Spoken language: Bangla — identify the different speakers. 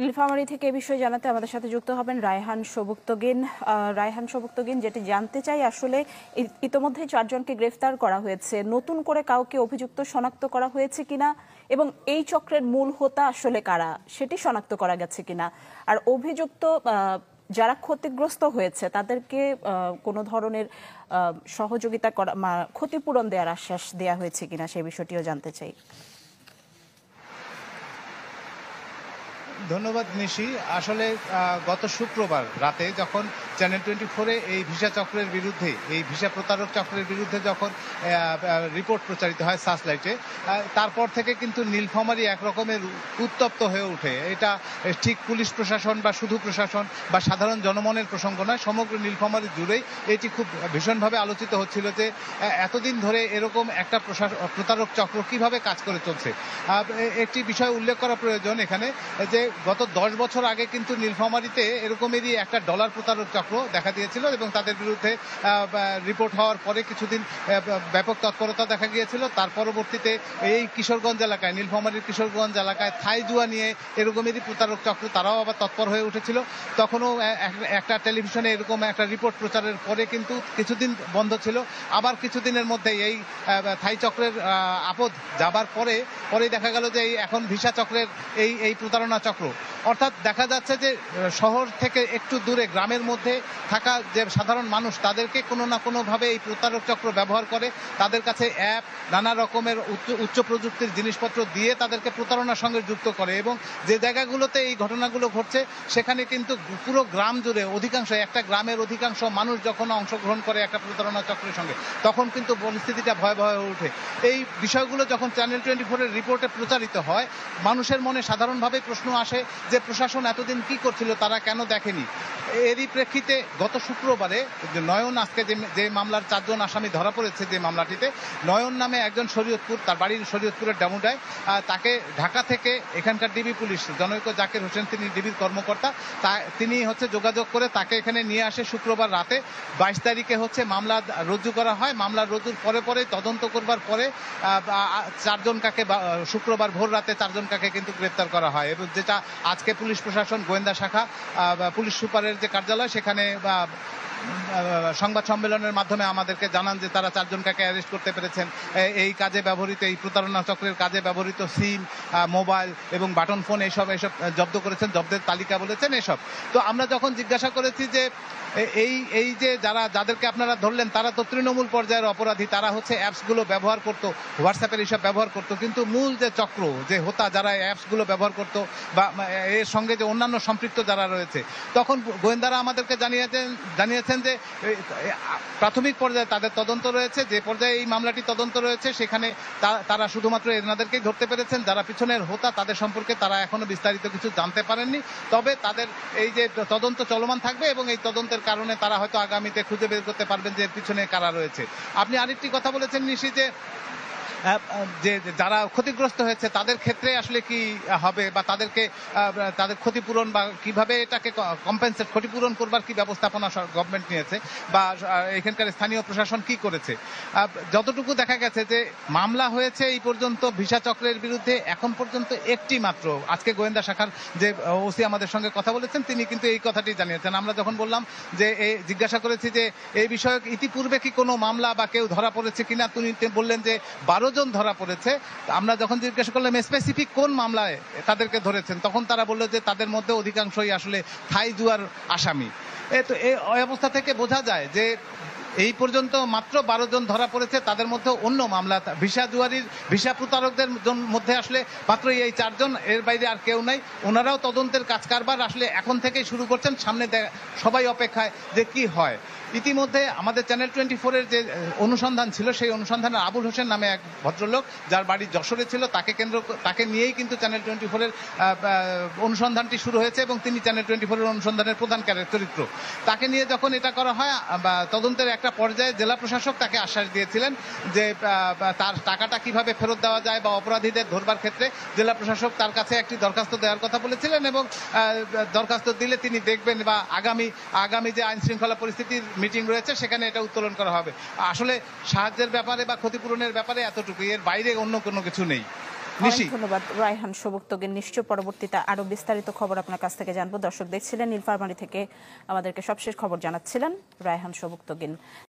Speaker 1: নীলফামারী থেকে এ বিষয়ে জানাতে আমাদের সাথে যুক্ত হবেন রায়হান সবুক্তগিন। রায়হান সবুক্তগিন, যেটি জানতে চাই আসলে ইতোমধ্যে 4 জনকে গ্রেফতার করা হয়েছে, নতুন করে কাউকে অভিযুক্ত শনাক্ত করা হয়েছে কিনা এবং এই চক্রের মূল হোতা আসলে কারা সেটি শনাক্ত করা গেছে কিনা, আর অভিযুক্ত যারা ক্ষতিগ্রস্ত হয়েছে তাদেরকে কোনো ধরনের সহযোগিতা করা, ক্ষতিপূরণ দেওয়ার আশ্বাস দেওয়া হয়েছে কিনা সেই বিষয়টিও জানতে চাই।
Speaker 2: ধন্যবাদ নিশি। আসলে গত শুক্রবার রাতে যখন চ্যানেল 24-এ এই ভিসা চক্রের বিরুদ্ধে, এই ভিসা প্রতারক চক্রের বিরুদ্ধে যখন রিপোর্ট প্রচারিত হয় সার্চলাইটে, তারপর থেকে কিন্তু নীলফামারী একরকমের উত্তপ্ত হয়ে ওঠে। এটা ঠিক পুলিশ প্রশাসন বা শুধু প্রশাসন বা সাধারণ জনমনের প্রসঙ্গ নয়, সমগ্র নীলফামারী জুড়েই এটি খুব ভীষণভাবে আলোচিত হচ্ছিল যে এতদিন ধরে এরকম একটা প্রতারক চক্র কিভাবে কাজ করে চলছে। একটি বিষয় উল্লেখ করা প্রয়োজন এখানে যে গত 10 বছর আগে কিন্তু নীলফামারীতে এরকমেরই একটা ডলার প্রতারক চক্র দেখা দিয়েছিল এবং তাদের বিরুদ্ধে রিপোর্ট হওয়ার পরে কিছুদিন ব্যাপক তৎপরতা দেখা গিয়েছিল। তার পরবর্তীতে এই কিশোরগঞ্জ এলাকায়, নীলফামারীর কিশোরগঞ্জ এলাকায় থাই জুয়া নিয়ে এরকমেরই প্রতারক চক্র, তারাও আবার তৎপর হয়ে উঠেছিল। তখনও একটা টেলিভিশনে এরকম একটা রিপোর্ট প্রচারের পরে কিন্তু কিছুদিন বন্ধ ছিল। আবার কিছুদিনের মধ্যে এই থাই চক্রের আপদ যাবার পরেই দেখা গেল যে এখন ভিসা চক্রের এই প্রতারণা চক্র, অর্থাৎ দেখা যাচ্ছে যে শহর থেকে একটু দূরে গ্রামের মধ্যে থাকা যে সাধারণ মানুষ, তাদেরকে কোনো না কোনোভাবে এই প্রতারক চক্র ব্যবহার করে, তাদের কাছে অ্যাপ, নানা রকমের উচ্চ প্রযুক্তির জিনিসপত্র দিয়ে তাদেরকে প্রতারণার সঙ্গে যুক্ত করে। এবং যে জায়গাগুলোতে এই ঘটনাগুলো ঘটছে সেখানে কিন্তু পুরো গ্রাম জুড়ে একটা গ্রামের অধিকাংশ মানুষ যখন অংশগ্রহণ করে একটা প্রতারণা চক্রের সঙ্গে, তখন কিন্তু পরিস্থিতিটা ভয়াবহ হয়ে ওঠে। এই বিষয়গুলো যখন চ্যানেল 24-এর রিপোর্টে প্রচারিত হয়, মানুষের মনে সাধারণভাবে প্রশ্ন আসে যে প্রশাসন এতদিন কি করছিল, তারা কেন দেখেনি। এরই প্রেক্ষিতে গত শুক্রবারে নয়ন, আজকে যে মামলার 4 জন আসামি ধরা পড়েছে, যে মামলাটিতে নয়ন নামে একজন শরীয়তপুর, তার বাড়ির শরীয়তপুরের ডামুডায়, তাকে ঢাকা থেকে এখানকার ডিবি পুলিশ জনৈক জাকির হোসেন, তিনি ডিবির কর্মকর্তা, তিনি যোগাযোগ করে তাকে এখানে নিয়ে আসে শুক্রবার রাতে। 22 তারিখে মামলা রুজু করা হয়। মামলা রুজুর পরে তদন্ত করবার পরে 4 জন কাকে শুক্রবার ভোর রাতে 4 জন কাকে কিন্তু গ্রেপ্তার করা হয়। এবং যেটা আজকে পুলিশ প্রশাসন গোয়েন্দা শাখা, পুলিশ সুপারের যে কার্যালয়, সেখানে সংবাদ সম্মেলনের মাধ্যমে আমাদেরকে জানান যে তারা 4 জনকে অ্যারেস্ট করতে পেরেছেন। এই কাজে ব্যবহৃত, এই প্রতারণা চক্রের কাজে ব্যবহৃত সিম, মোবাইল এবং বাটন ফোন এইসব জব্দ করেছেন, জব্দের তালিকা বলেছেন এসব। তো আমরা যখন জিজ্ঞাসা করেছি যে এই যে যাদেরকে আপনারা ধরলেন, তারা তো তৃণমূল পর্যায়ের অপরাধী, তারা অ্যাপসগুলো ব্যবহার করতো, হোয়াটসঅ্যাপের এইসব ব্যবহার করতো, কিন্তু মূল যে চক্র, যে হোতা, যারা অ্যাপসগুলো ব্যবহার করতো বা এর সঙ্গে যে অন্যান্য সম্পৃক্ত যারা রয়েছে, তখন গোয়েন্দারা আমাদেরকে জানিয়েছেন যে প্রাথমিক পর্যায়ে তাদের তদন্ত রয়েছে। যে পর্যায়ে এই মামলাটি তদন্ত রয়েছে সেখানে তারা শুধুমাত্র এনাদেরকেই ধরতে পেরেছেন। যারা পিছনের হোতা, তাদের সম্পর্কে তারা এখনো বিস্তারিত কিছু জানতে পারেননি। তবে তাদের এই যে তদন্ত চলমান থাকবে এবং এই তদন্তের কারণে তারা হয়তো আগামীতে খুঁজে বের করতে পারবেন যে পিছনে কারা রয়েছে। আপনি আরেকটি কথা বলেছেন নিশি, যে যারা ক্ষতিগ্রস্ত হয়েছে তাদের ক্ষেত্রে আসলে কি হবে, বা তাদের ক্ষতিপূরণ বা কিভাবে এটাকে কম্পেনসেট, ক্ষতিপূরণ করবার কি ব্যবস্থাপনা গভর্নমেন্ট নিয়েছে বা এখানকার স্থানীয় প্রশাসন কি করেছে। যতটুকু দেখা গেছে যে মামলা হয়েছে এই পর্যন্ত ভিসা চক্রের বিরুদ্ধে এখন পর্যন্ত একটি মাত্র। আজকে গোয়েন্দা শাখার যে ওসি আমাদের সঙ্গে কথা বলেছেন, তিনি কিন্তু এই কথাটি জানিয়েছেন। আমরা যখন বললাম যে জিজ্ঞাসা করেছি যে এই বিষয়ে ইতিপূর্বে কি কোনো মামলা বা কেউ ধরা পড়েছে কিনা, তিনি বললেন যে 12 জন ধরা পড়েছে। আমরা যখন জিজ্ঞাসা করলাম স্পেসিফিক কোন মামলায় তাদেরকে ধরেছেন, তখন তারা বলল যে তাদের মধ্যে অধিকাংশই আসলে থাই জুয়ার আসামি। তো এই অবস্থা থেকে বোঝা যায় যে এই পর্যন্ত মাত্র 12 জন ধরা পড়েছে, তাদের মধ্যে অন্য মামলা ভিসা জুয়ারির, ভিসা প্রতারকদের মধ্যে আসলে মাত্র এই 4 জন, এর বাইরে আর কেউ নাই। ওনারাও তদন্তের কাজ কারবার আসলে এখন থেকেই শুরু করছেন। সামনে সবাই অপেক্ষায় যে কি হয়। ইতিমধ্যে আমাদের চ্যানেল 24-এর যে অনুসন্ধান ছিল, সেই অনুসন্ধানে আবুল হোসেন নামে এক ভদ্রলোক, যার বাড়ি যশোরে ছিল, তাকে নিয়েই কিন্তু চ্যানেল 24-এর অনুসন্ধানটি শুরু হয়েছে এবং তিনি চ্যানেল 24-এর অনুসন্ধানের প্রধান চরিত্র। তাকে নিয়ে যখন এটা করা হয়, তদন্তের একটা পর্যায়ে জেলা প্রশাসক তাকে আশ্বাস দিয়েছিলেন যে তার টাকাটা কিভাবে ফেরত দেওয়া যায় বা অপরাধীদের ধরবার ক্ষেত্রে জেলা প্রশাসক তার কাছে একটি দরখাস্ত দেওয়ার কথা বলেছিলেন এবং দরখাস্ত দিলে তিনি দেখবেন বা আগামী যে আইন শৃঙ্খলা পরিস্থিতির মিটিং রয়েছে সেখানে এটা উত্তোলন করা হবে। আসলে সাহায্যের ব্যাপারে বা ক্ষতিপূরণের ব্যাপারে এতটুকু, এর বাইরে অন্য কোনো কিছু নেই। নিশি।
Speaker 1: ধন্যবাদ রায়হান সবুক্তগিন। নিশ্চয় পরবর্তীতে আরো বিস্তারিত খবর আপনার কাছ থেকে জানবো। দর্শক দেখছিলেন নীলফামারী থেকে আমাদেরকে সবশেষ খবর জানাচ্ছিলেন রায়হান সবুক্তগিন।